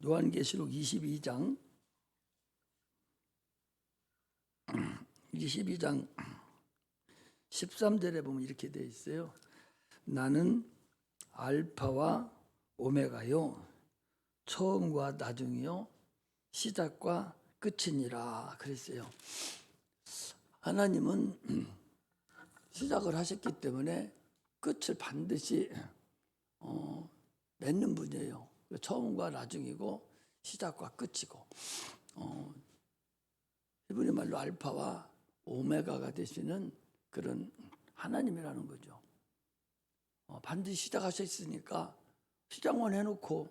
요한계시록 22장 13절에 보면 이렇게 되어 있어요. 나는 알파와 오메가요, 처음과 나중이요, 시작과 끝이니라 그랬어요. 하나님은 시작을 하셨기 때문에 끝을 반드시 맺는 분이에요. 처음과 나중이고 시작과 끝이고, 이분이 말로 알파와 오메가가 되시는 그런 하나님이라는 거죠. 반드시 시작하셨으니까 시작만 해놓고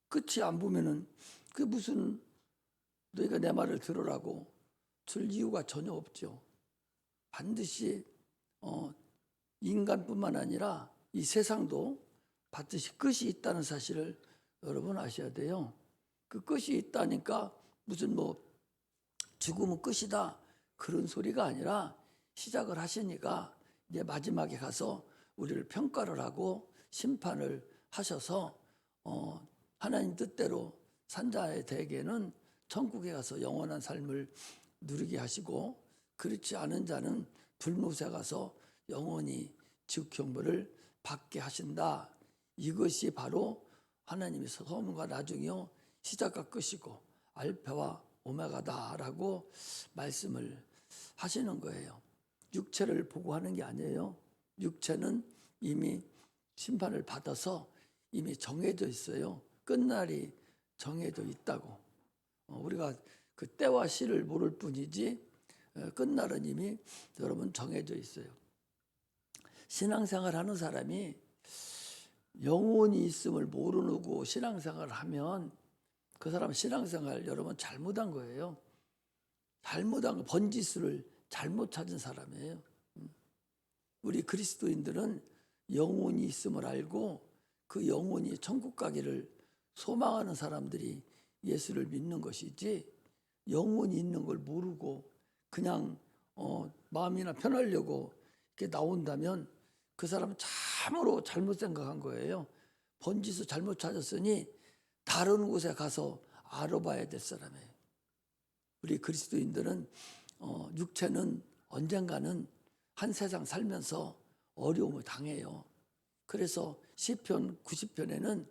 끝이 안 보면은 그게 무슨 너희가 내 말을 들으라고 줄 이유가 전혀 없죠. 반드시 인간뿐만 아니라 이 세상도 반드시 끝이 있다는 사실을 여러분 아셔야 돼요. 그 끝이 있다니까 무슨 죽으면 끝이다 그런 소리가 아니라 시작을 하시니까 이제 마지막에 가서 우리를 평가를 하고 심판을 하셔서 하나님 뜻대로 산 자의 대개는 천국에 가서 영원한 삶을 누리게 하시고, 그렇지 않은 자는 불못에 가서 영원히 지옥형벌을 받게 하신다. 이것이 바로 하나님의 처음과 나중이요, 시작과 끝이고 알파와 오메가다라고 말씀을 하시는 거예요. 육체를 보고 하는 게 아니에요. 육체는 이미 심판을 받아서 이미 정해져 있어요. 끝날이 정해져 있다고. 우리가 그 때와 시를 모를 뿐이지 끝날은 이미 여러분 정해져 있어요. 신앙생활 하는 사람이 영혼이 있음을 모르고 신앙생활을 하면 그 사람은 신앙생활 여러분 잘못한 거예요. 잘못한 거, 번지수를 잘못 찾은 사람이에요. 우리 그리스도인들은 영혼이 있음을 알고 그 영혼이 천국 가기를 소망하는 사람들이 예수를 믿는 것이지, 영혼이 있는 걸 모르고 그냥 마음이나 편하려고 이렇게 나온다면 그 사람은 참으로 잘못 생각한 거예요. 번지수 잘못 찾았으니 다른 곳에 가서 알아봐야 될 사람이에요. 우리 그리스도인들은 육체는 언젠가는 한 세상 살면서 어려움을 당해요. 그래서 시편 90편에는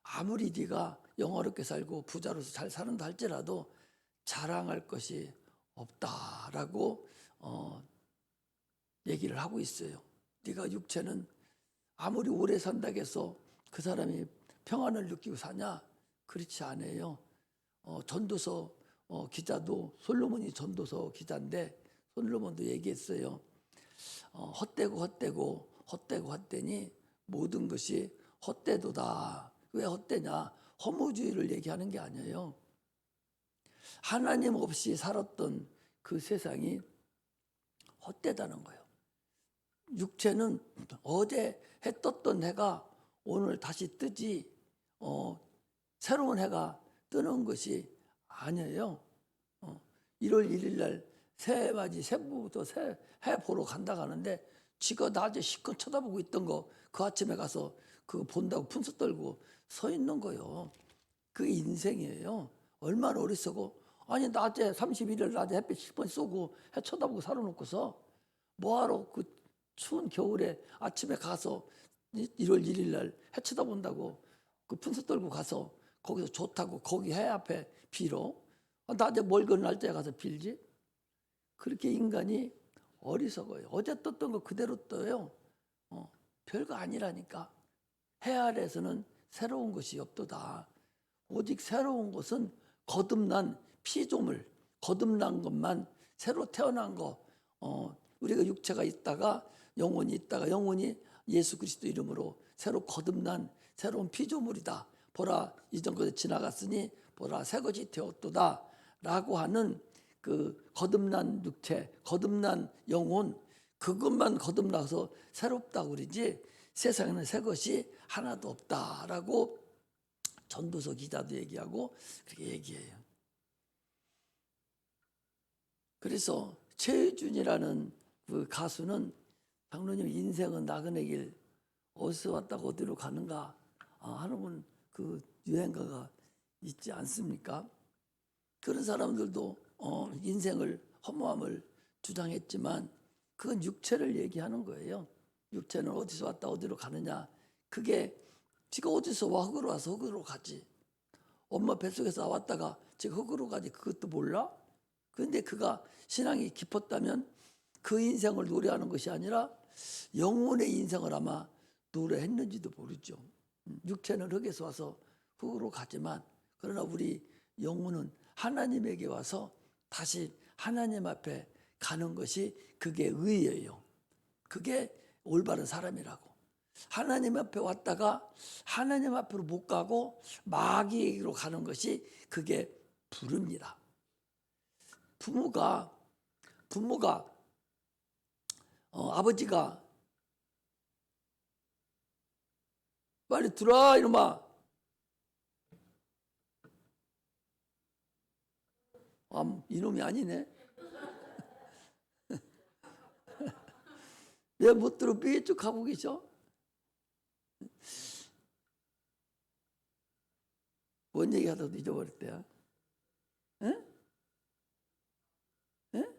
아무리 네가 영화롭게 살고 부자로서 잘 사는다 할지라도 자랑할 것이 없다라고 얘기를 하고 있어요. 네가 육체는 아무리 오래 산다고 해서 그 사람이 평안을 느끼고 사냐? 그렇지 않아요. 전도서 기자도, 솔로몬이 전도서 기자인데 솔로몬도 얘기했어요. 헛되니 모든 것이 헛되도다. 왜 헛되냐? 허무주의를 얘기하는 게 아니에요. 하나님 없이 살았던 그 세상이 헛되다는 거예요. 육체는 어제 해 떴던 해가 오늘 다시 뜨지 새로운 해가 뜨는 것이 아니에요. 1월 1일 날 새해맞이 새부부터 새해 보러 간다 가는데 지가 낮에 실컷 쳐다보고 있던 거 그 아침에 가서 그거 본다고 분수 떨고 서 있는 거예요. 그게 인생이에요. 얼마나 어리석어. 아니 낮에 31일 낮에 햇빛 실컷 쏘고 해 쳐다보고 살아놓고서 뭐하러 그 추운 겨울에 아침에 가서 1월 1일 날 해 쳐다본다고 그 분수 떨고 가서 거기서 좋다고 거기 해 앞에 빌어. 낮에 멀건 날짜에 가서 빌지. 그렇게 인간이 어리석어요. 어제 떴던 거 그대로 떠요. 별거 아니라니까. 해 아래에서는 새로운 것이 없도다. 오직 새로운 것은 거듭난 피조물, 거듭난 것만, 새로 태어난 거. 우리가 육체가 있다가 영혼이 있다가 영혼이 예수 그리스도 이름으로 새로 거듭난 새로운 피조물이다. 보라 이전 것에 지나갔으니 보라 새 것이 되었도다 라고 하는 그 거듭난 육체, 거듭난 영혼, 그것만 거듭나서 새롭다고 그러지 세상에는 새 것이 하나도 없다라고 전도서 기자도 얘기하고 그렇게 얘기해요. 그래서 최혜준이라는 그 가수는 장로님 인생은 나그네 길 어디서 왔다가 어디로 가는가 하는 분, 그 유행가가 있지 않습니까? 그런 사람들도 인생을 허무함을 주장했지만 그건 육체를 얘기하는 거예요. 육체는 어디서 왔다 어디로 가느냐. 그게 지가 어디서 와 흙으로 와서 흙으로 가지. 엄마 뱃속에서 나왔다가 지가 흙으로 가지. 그것도 몰라? 그런데 그가 신앙이 깊었다면 그 인생을 노래하는 것이 아니라 영혼의 인생을 아마 노래했는지도 모르죠. 육체는 흙에서 와서 흙으로 가지만 그러나 우리 영혼은 하나님에게 와서 다시 하나님 앞에 가는 것이 그게 의예요. 그게 올바른 사람이라고. 하나님 앞에 왔다가 하나님 앞으로 못 가고 마귀에게로 가는 것이 그게 불입니다. 부모가 아버지가 빨리 들어와 이놈아. 이놈이 아니네. 왜 못 들어 삐쭉 하고 계셔? 뭔 얘기 하다도 잊어버렸대요. 응? 응?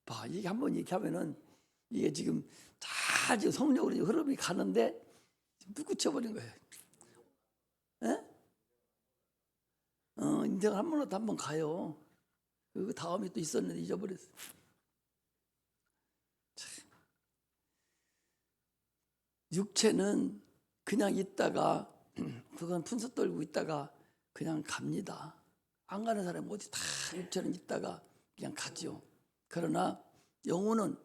봐, 이게 한번 얘기하면은 이게 지금 잘 지금 성령으로 흐름이 가는데 묵굳혀버린 거예요. 응? 인생을 한 번도 한 번 가요. 그 다음에 또 있었는데 잊어버렸어. 육체는 그냥 있다가 그건 fun서 떨고 있다가 그냥 갑니다. 안 가는 사람은 어디 다 육체는 있다가 그냥 가죠. 그러나 영혼은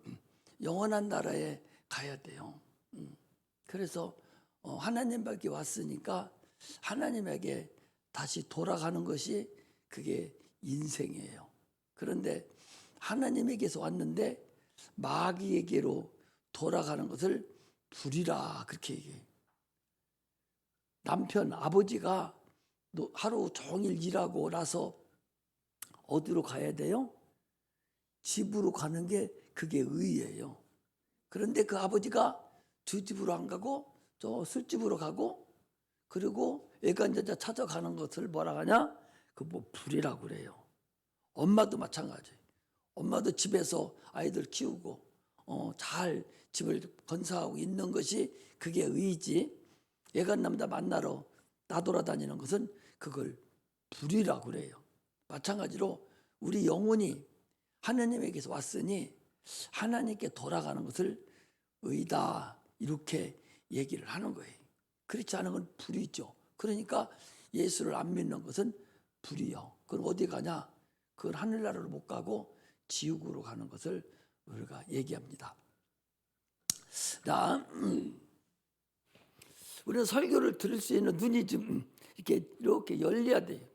영원한 나라에 가야 돼요. 그래서 하나님밖에 왔으니까 하나님에게 다시 돌아가는 것이 그게 인생이에요. 그런데 하나님에게서 왔는데 마귀에게로 돌아가는 것을 불이라 그렇게 얘기해요. 남편 아버지가 하루 종일 일하고 나서 어디로 가야 돼요? 집으로 가는 게 그게 의예요. 그런데 그 아버지가 주 집으로 안 가고 저 술집으로 가고 그리고 애간여자 찾아가는 것을 뭐라 하냐? 그 뭐 불이라고 그래요. 엄마도 마찬가지. 엄마도 집에서 아이들 키우고 잘 집을 건사하고 있는 것이 그게 의지. 애간 남자 만나러 나돌아다니는 것은 그걸 불이라고 그래요. 마찬가지로 우리 영혼이 하나님에게서 왔으니 하나님께 돌아가는 것을 의다 이렇게 얘기를 하는 거예요. 그렇지 않은 건 불이죠. 그러니까 예수를 안 믿는 것은 불이요. 그럼 어디 가냐? 그건 하늘나라로 못 가고 지옥으로 가는 것을 우리가 얘기합니다. 자, 우리는 설교를 들을 수 있는 눈이 좀 이렇게 열려야 돼요.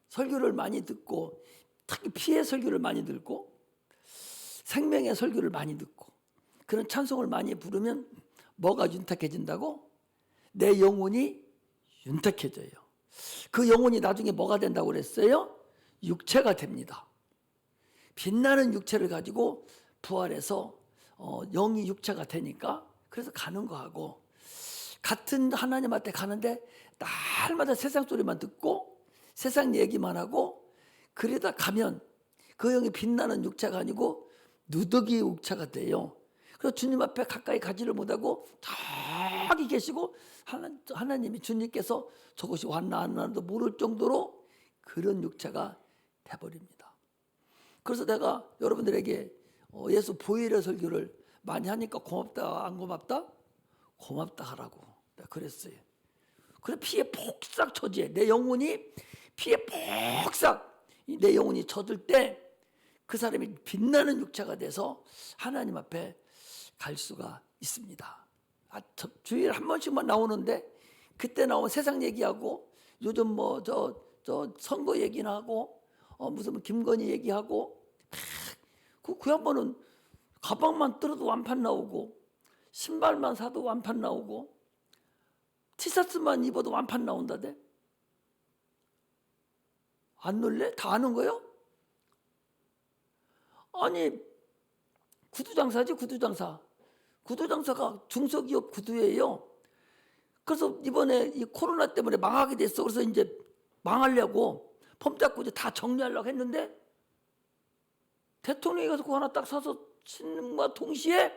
설교를 많이 듣고 특히 피해 설교를 많이 듣고 생명의 설교를 많이 듣고 그런 찬송을 많이 부르면 뭐가 윤택해진다고? 내 영혼이 윤택해져요. 그 영혼이 나중에 뭐가 된다고 그랬어요? 육체가 됩니다. 빛나는 육체를 가지고 부활해서 영이 육체가 되니까 그래서 가는 거하고 같은 하나님한테 가는데 날마다 세상 소리만 듣고 세상 얘기만 하고 그러다 가면 그 영이 빛나는 육체가 아니고 누더기 육체가 돼요. 그래서 주님 앞에 가까이 가지를 못하고 저기 계시고 하나님이 주님께서 저것이 왔나 안 왔나도 모를 정도로 그런 육체가 돼버립니다. 그래서 내가 여러분들에게 예수 보혈의 설교를 많이 하니까 고맙다 안 고맙다? 고맙다 하라고 내가 그랬어요. 그래 피에 폭삭 처지에 내 영혼이 피에 폭삭 내 영혼이 젖을 때 그 사람이 빛나는 육체가 돼서 하나님 앞에 갈 수가 있습니다. 주일에 한 번씩만 나오는데 그때 나오면 세상 얘기하고 요즘 뭐 저 선거 얘기나 하고 무슨 김건희 얘기하고 그 양반은 가방만 들어도 완판 나오고 신발만 사도 완판 나오고 티셔츠만 입어도 완판 나온다대. 안 놀래? 다 아는 거요? 아니 구두장사지 구두장사. 구두장사가 중소기업 구두예요. 그래서 이번에 이 코로나 때문에 망하게 됐어. 그래서 이제 망하려고 폼 잡고 이제 다 정리하려고 했는데 대통령이 가서 그거 하나 딱 사서 신는 것과 동시에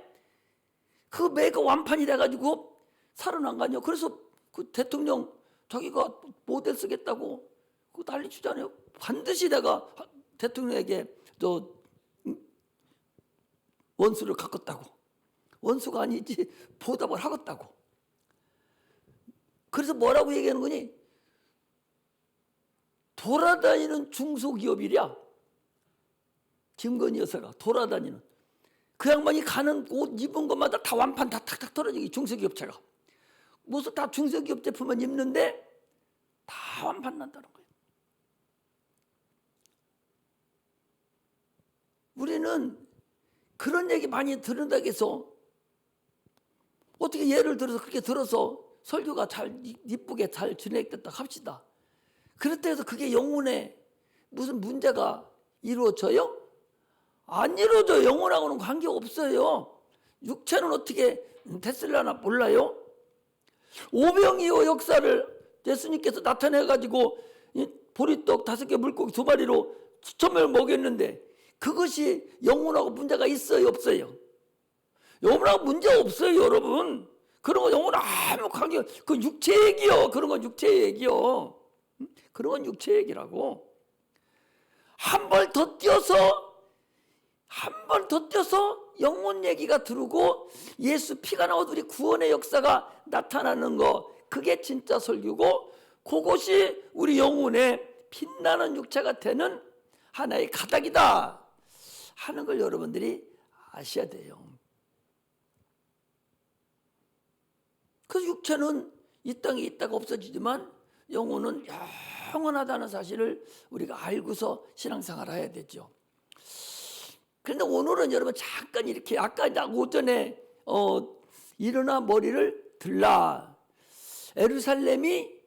그 매가 완판이 돼가지고 살아난 거 아니에요. 그래서 그 대통령 자기가 모델 쓰겠다고 그 난리 치잖아요. 반드시 내가 대통령에게 저 원수를 갚았다고. 원수가 아니지 보답을 하겠다고. 그래서 뭐라고 얘기하는 거니? 돌아다니는 중소기업이랴. 김건희 여사가 돌아다니는 그 양반이 가는 옷 입은 것마다 다 완판 다 탁탁 떨어지기. 중소기업체가 무슨 다 중소기업 제품만 입는데 다 완판 난다는 거예요. 우리는 그런 얘기 많이 들은다고 해서 어떻게 예를 들어서 그렇게 들어서 설교가 잘 이쁘게 잘 진행됐다 합시다. 그렇다 해서 그게 영혼에 무슨 문제가 이루어져요? 안 이루어져. 영혼하고는 관계없어요. 육체는 어떻게 됐을려나 몰라요. 오병이어 역사를 예수님께서 나타내가지고 보리떡 5개 물고기 2마리로 수천 명을 먹였는데 그것이 영혼하고 문제가 있어요 없어요? 영혼하고 문제 없어요 여러분. 그런 거 영혼 아무 관계. 그 육체 얘기요. 그런 건 육체 얘기요. 그런 건 육체 얘기라고. 한 번 더 뛰어서 영혼 얘기가 들고 예수 피가 나와서 우리 구원의 역사가 나타나는 거, 그게 진짜 설교고, 그것이 우리 영혼의 빛나는 육체가 되는 하나의 가닥이다 하는 걸 여러분들이 아셔야 돼요. 그 육체는 이 땅에 있다가 없어지지만 영혼은 영원하다는 사실을 우리가 알고서 신앙생활을 해야 되죠. 그런데 오늘은 여러분 잠깐 이렇게 아까 오전에 일어나 머리를 들라. 에루살렘이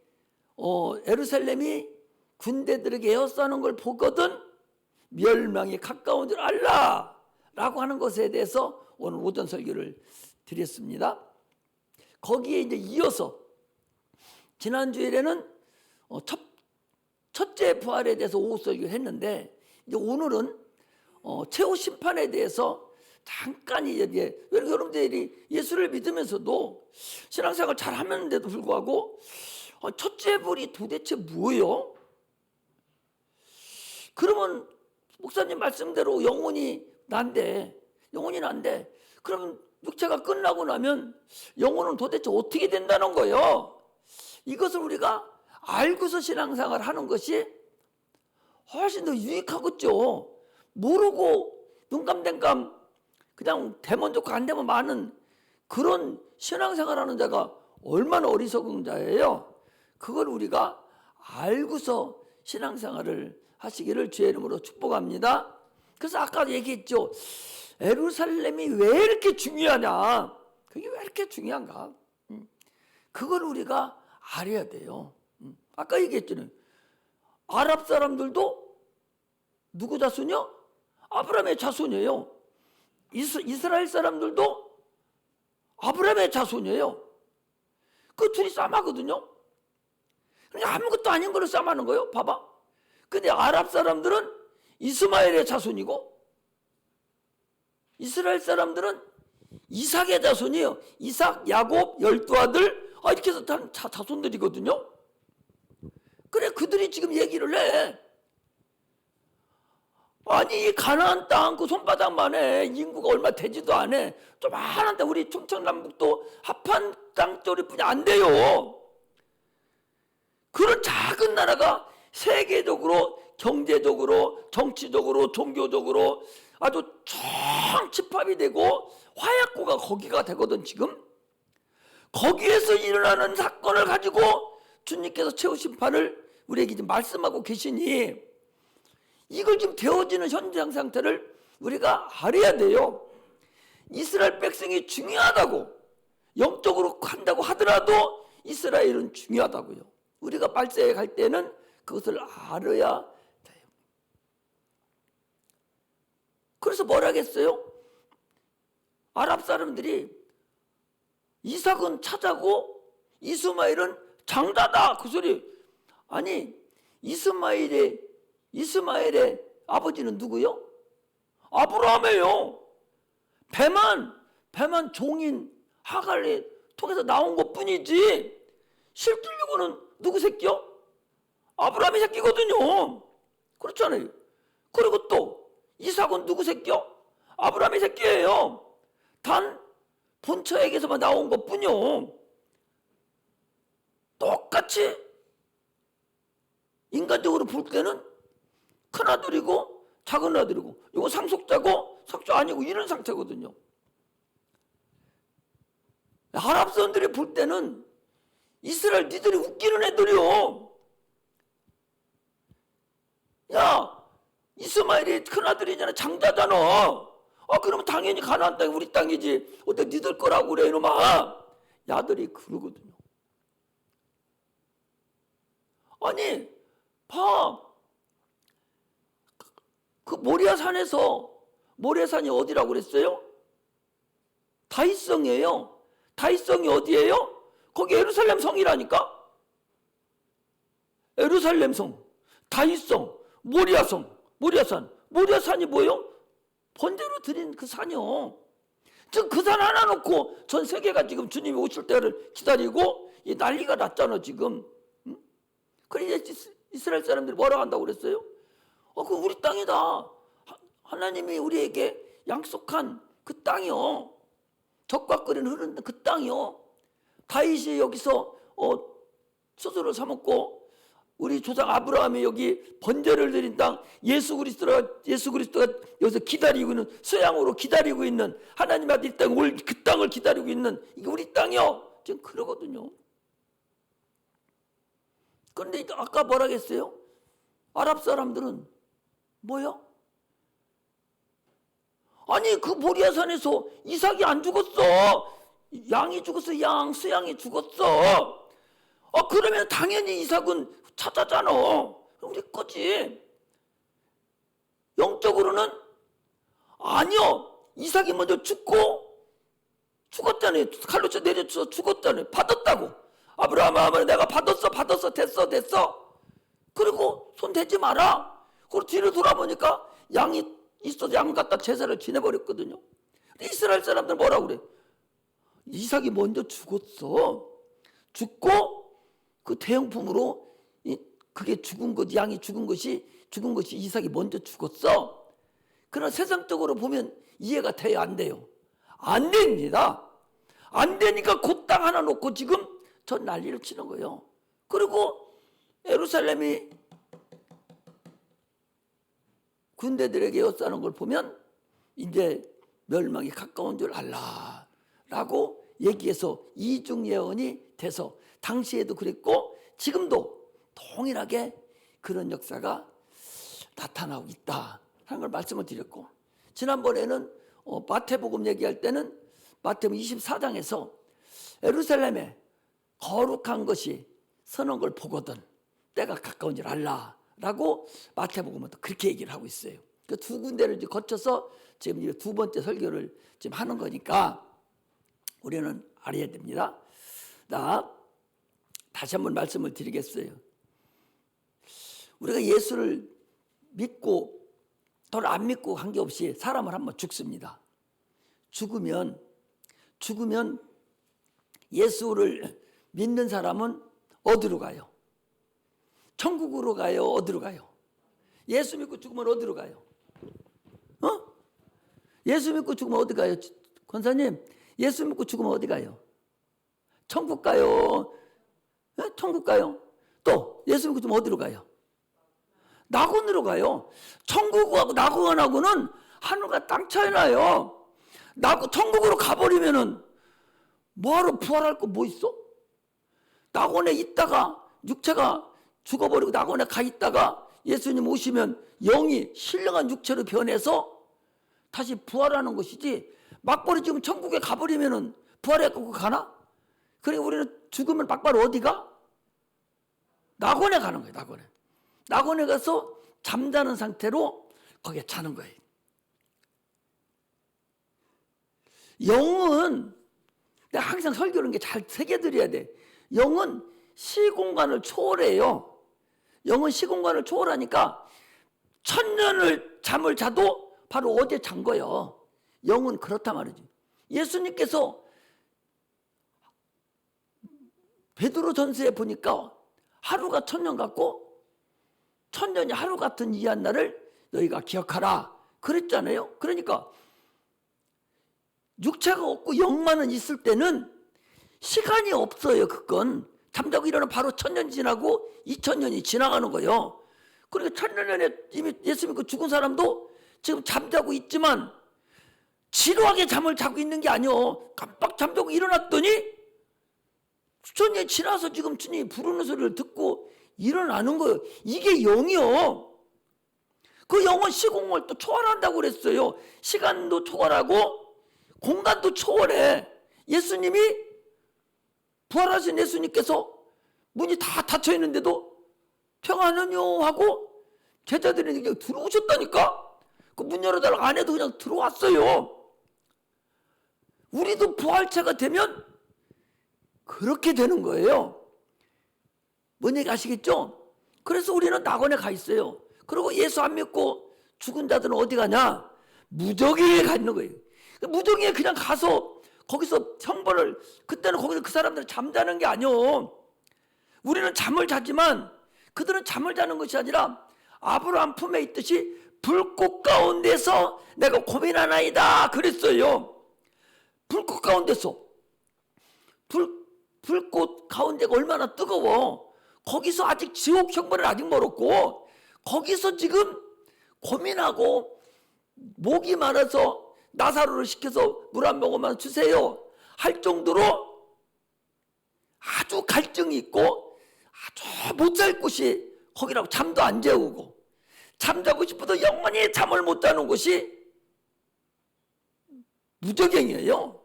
군대들에게 에워싸는 걸 보거든 멸망이 가까운 줄 알라 라고 하는 것에 대해서 오늘 오전 설교를 드렸습니다. 거기에 이제 이어서 지난 주일에는 첫째 부활에 대해서 오후 설교를 했는데 이제 오늘은 최후 심판에 대해서 잠깐 이제 여러분들이 예수를 믿으면서도 신앙생활 잘 하는데도 불구하고 첫째 부활이 도대체 뭐예요? 그러면 목사님 말씀대로 영혼이 난데 그러면 육체가 끝나고 나면 영혼은 도대체 어떻게 된다는 거예요? 이것을 우리가 알고서 신앙생활 하는 것이 훨씬 더 유익하겠죠. 모르고 눈감땡감 그냥 되면 좋고 안 되면 많은 그런 신앙생활 하는 자가 얼마나 어리석은 자예요. 그걸 우리가 알고서 신앙생활을 하시기를 주의 이름으로 축복합니다. 그래서 아까 얘기했죠. 예루살렘이 왜 이렇게 중요하냐? 그게 왜 이렇게 중요한가? 그걸 우리가 알아야 돼요. 아까 얘기했잖아요. 아랍 사람들도 누구 자손이요? 아브라함의 자손이에요. 이스라엘 사람들도 아브라함의 자손이에요. 그 둘이 싸움하거든요. 그러니까 아무것도 아닌 거를 싸움하는 거예요. 봐봐. 근데 아랍 사람들은 이스마엘의 자손이고 이스라엘 사람들은 이삭의 자손이에요. 이삭, 야곱, 12아들 이렇게 해서 다 자손들이거든요. 그래 그들이 지금 얘기를 해. 아니 이 가나안 땅 그 손바닥만해. 인구가 얼마 되지도 않아. 좀 하나인데 우리 충청남북도 합한 땅距리뿐이 안 돼요. 그런 작은 나라가 세계적으로 경제적으로 정치적으로 종교적으로 아주 총집합이 되고 화약고가 거기가 되거든. 지금 거기에서 일어나는 사건을 가지고 주님께서 최후 심판을 우리에게 지금 말씀하고 계시니 이걸 지금 되어지는 현장 상태를 우리가 알아야 돼요. 이스라엘 백성이 중요하다고 영적으로 간다고 하더라도 이스라엘은 중요하다고요. 우리가 발세에 갈 때는 그것을 알아야 돼요. 그래서 뭐라 하겠어요? 아랍 사람들이 이삭은 차자고 이스마엘은 장자다 그 소리. 아니 이스마엘의 아버지는 누구요? 아브라함이에요. 배만 종인 하갈을 통해서 나온 것뿐이지 실질적으로는 누구 새끼요? 아브라함의 새끼거든요. 그렇잖아요. 그리고 또 이삭은 누구 새끼요? 아브라함의 새끼예요. 단 본처에게서만 나온 것뿐이요. 똑같이 인간적으로 볼 때는 큰아들이고 작은아들이고 이거 상속자고 상속자 아니고 이런 상태거든요. 아랍 사람들이 볼 때는 이스라엘 니들이 웃기는 애들이요. 야 이스마엘이 큰아들이잖아. 장자잖아. 그러면 당연히 가나안 땅이 우리 땅이지 어때 니들 거라고 그래 이놈아. 야들이 그러거든요. 아니 봐. 그 모리아산이 어디라고 그랬어요? 다윗성이에요. 다윗성이 어디예요? 거기 예루살렘 성이라니까. 예루살렘 성, 다윗성, 모리아산이 뭐예요? 번제로 드린 그 산이요. 지금 그 산 하나 놓고 전 세계가 지금 주님이 오실 때를 기다리고 이 난리가 났잖아 지금. 응? 그래 이스라엘 사람들이 뭐라고 한다고 그랬어요? 그 우리 땅이다. 하나님이 우리에게 약속한 그 땅이요. 적과 끓이는 흐르는 그 땅이요. 다윗이 여기서 스스로 사먹고 우리 조상 아브라함이 여기 번제를 드린 땅 예수 그리스도가 여기서 기다리고 있는 서양으로 기다리고 있는 하나님 아들 땅 올 그 땅을 기다리고 있는 이게 우리 땅이요. 지금 그러거든요. 그런데 아까 뭐라 했어요? 아랍 사람들은 뭐야? 아니 그 모리아산에서 이삭이 안 죽었어. 양이 죽었어. 수양이 죽었어. 그러면 당연히 이삭은 찾아잖아. 우리 거지. 영적으로는 아니요. 이삭이 먼저 죽었잖아요. 칼로 내려쳐 죽었잖아요. 받았다고. 아브라함아 내가 받았어. 됐어. 그리고 손 대지 마라. 그리고 뒤로 돌아보니까 양이 있어서 양 갖다 제사를 지내버렸거든요. 이스라엘 사람들 뭐라고 그래? 이삭이 먼저 죽었어. 죽고 그 대형품으로 그게 죽은 것, 양이 죽은 것이 이삭이 먼저 죽었어. 그러나 세상적으로 보면 이해가 돼요, 안 돼요? 안 됩니다. 안 되니까 그 땅 하나 놓고 지금 저 난리를 치는 거예요. 그리고 예루살렘이 군대들에게 엿사는 걸 보면 이제 멸망이 가까운 줄 알라라고 얘기해서 이중 예언이 돼서 당시에도 그랬고 지금도 동일하게 그런 역사가 나타나고 있다 하는 걸 말씀을 드렸고, 지난번에는 마태복음 얘기할 때는 마태복음 24장에서 예루살렘에 거룩한 것이 서는 걸 보거든 때가 가까운 줄 알라라고 마태복음은 또 그렇게 얘기를 하고 있어요. 그 두 군데를 거쳐서 지금 두 번째 설교를 지금 하는 거니까 우리는 알아야 됩니다. 다시 한번 말씀을 드리겠어요. 우리가 예수를 믿고 또는 안 믿고 관계없이 사람을 한번 죽습니다. 죽으면 예수를 믿는 사람은 어디로 가요? 천국으로 가요? 어디로 가요? 예수 믿고 죽으면 어디로 가요? 예수 믿고 죽으면 어디 가요? 권사님, 예수 믿고 죽으면 어디 가요? 천국 가요? 천국 가요? 또 예수 믿고 죽으면 어디로 가요? 낙원으로 가요. 천국하고 낙원하고는 하늘과 땅 차이 나요. 천국으로 가버리면은 뭐하러 부활할 거 뭐 있어? 낙원에 있다가 육체가 죽어버리고 낙원에 가 있다가 예수님 오시면 영이 신령한 육체로 변해서 다시 부활하는 것이지, 막바로 지금 천국에 가버리면은 부활해갖고 가나? 그러니까 우리는 죽으면 막바로 어디 가? 낙원에 가는 거예요. 낙원에 가서 잠자는 상태로 거기에 자는 거예요. 영은 내가 항상 설교하는 게 잘 새겨드려야 돼. 영은 시공간을 초월해요. 영은 시공간을 초월하니까 천년을 잠을 자도 바로 어제 잔 거예요. 영은 그렇단 말이지. 예수님께서 베드로 전서에 보니까 하루가 천년 같고 천년이 하루 같은 이 한 날을 너희가 기억하라 그랬잖아요. 그러니까 육체가 없고 영만은 있을 때는 시간이 없어요. 그건 잠자고 일어나면 바로 천년이 지나고 2000년이 지나가는 거예요. 그러니까 천년 전에 이미 예수 믿고 죽은 사람도 지금 잠자고 있지만 지루하게 잠을 자고 있는 게 아니요. 깜빡 잠자고 일어났더니 수천년이 지나서 지금 주님이 부르는 소리를 듣고 일어나는 거예요. 이게 영이요. 그 영은 시공을 또 초월한다고 그랬어요. 시간도 초월하고 공간도 초월해. 예수님이 부활하신 예수님께서 문이 다 닫혀 있는데도 평안하뇨 하고 제자들이 그냥 들어오셨다니까. 그 문 열어달라고 안 해도 그냥 들어왔어요. 우리도 부활체가 되면 그렇게 되는 거예요. 뭔 얘기 아시겠죠? 그래서 우리는 낙원에 가 있어요. 그리고 예수 안 믿고 죽은 자들은 어디 가냐? 무저기에 가 있는 거예요. 무저기에 그냥 가서 거기서 형벌을, 그때는 거기서 그 사람들은 잠자는 게 아니요. 우리는 잠을 자지만 그들은 잠을 자는 것이 아니라 아브라함 품에 있듯이 불꽃 가운데서 내가 고민하나이다 그랬어요. 불꽃 가운데서. 불꽃 가운데가 얼마나 뜨거워. 거기서 아직 지옥 형벌은 아직 멀었고 거기서 지금 고민하고 목이 마르서 나사로를 시켜서 물 한 모금만 주세요 할 정도로 아주 갈증이 있고 아주 못 살 곳이 거기라고. 잠도 안 재우고 잠자고 싶어도 영원히 잠을 못 자는 곳이 무저갱이에요.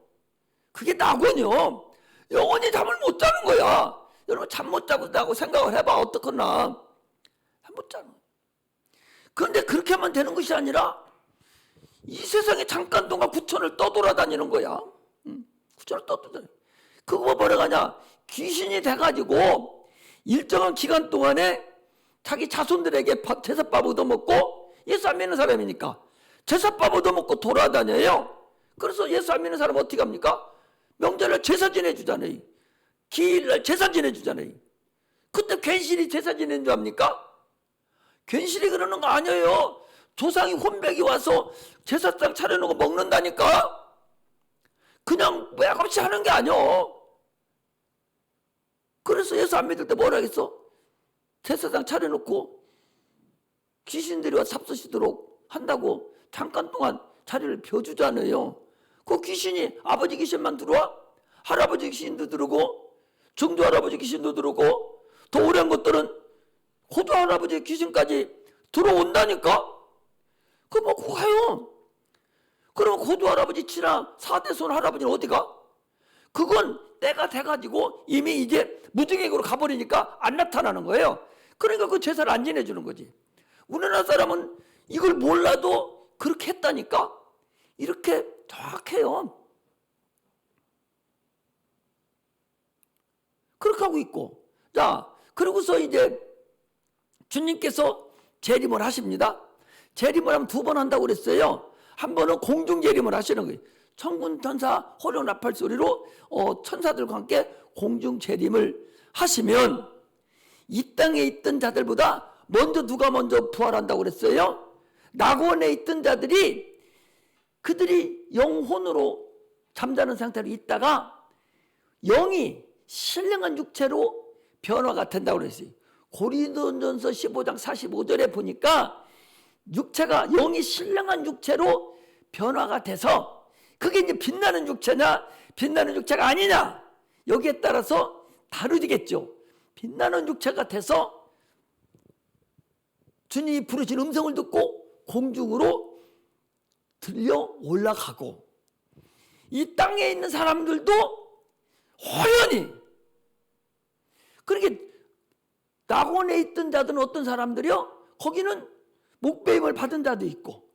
그게 낙원이요. 영원히 잠을 못 자는 거야. 여러분 잠 못 자고 생각을 해봐. 어떡하나. 잠 못 자는 거야. 그런데 그렇게 하면 되는 것이 아니라 이 세상에 잠깐 동안 구천을 떠돌아다니는 거야. 구천을 떠돌아다니는. 그거 뭐라 하냐. 귀신이 돼가지고 일정한 기간 동안에 자기 자손들에게 제사밥 얻어먹고, 예수 안 믿는 사람이니까 제사밥 얻어먹고 돌아다녀요. 그래서 예수 안 믿는 사람 어떻게 합니까? 명절날 제사 지내주잖아요. 기일날 제사 지내주잖아요. 근데 괜시리 제사 지내는 줄 압니까? 괜시리 그러는 거 아니에요. 조상이 혼백이 와서 제사상 차려놓고 먹는다니까. 그냥 매없이 하는 게 아니요. 그래서 예수 안 믿을 때 뭐라 하겠어? 제사상 차려놓고 귀신들이 와서 삽수시도록 한다고 잠깐 동안 자리를 벼주잖아요. 그 귀신이 아버지 귀신만 들어와? 할아버지 귀신도 들어오고 정조 할아버지 귀신도 들어오고 더 오래한 것들은 고조 할아버지 귀신까지 들어온다니까? 그거 뭐 가요. 그럼 고조 할아버지 친하 4대손 할아버지는 어디가? 그건 때가 돼가지고 이미 이제 무증액으로 가버리니까 안 나타나는 거예요. 그러니까 그 제사를 안 지내주는 거지. 우리나라 사람은 이걸 몰라도 그렇게 했다니까? 이렇게 정확해요. 그렇게 하고 있고. 자, 그러고서 이제 주님께서 재림을 하십니다. 재림을 하면 2번 한다고 그랬어요. 한 번은 공중 재림을 하시는 거예요. 천군 천사 호령 나팔 소리로 천사들과 함께 공중 재림을 하시면 이 땅에 있던 자들보다 누가 먼저 부활한다고 그랬어요? 낙원에 있던 자들이, 그들이 영혼으로 잠자는 상태로 있다가 영이 신령한 육체로 변화가 된다고 그랬어요. 고린도전서 15장 45절에 보니까 영이 신령한 육체로 변화가 돼서, 그게 이제 빛나는 육체냐 빛나는 육체가 아니냐, 여기에 따라서 다르겠죠. 빛나는 육체가 돼서 주님이 부르신 음성을 듣고 공중으로 들려 올라가고, 이 땅에 있는 사람들도 호연히, 그렇게 낙원에 있던 자들은 어떤 사람들이요? 거기는 목배임을 받은 자도 있고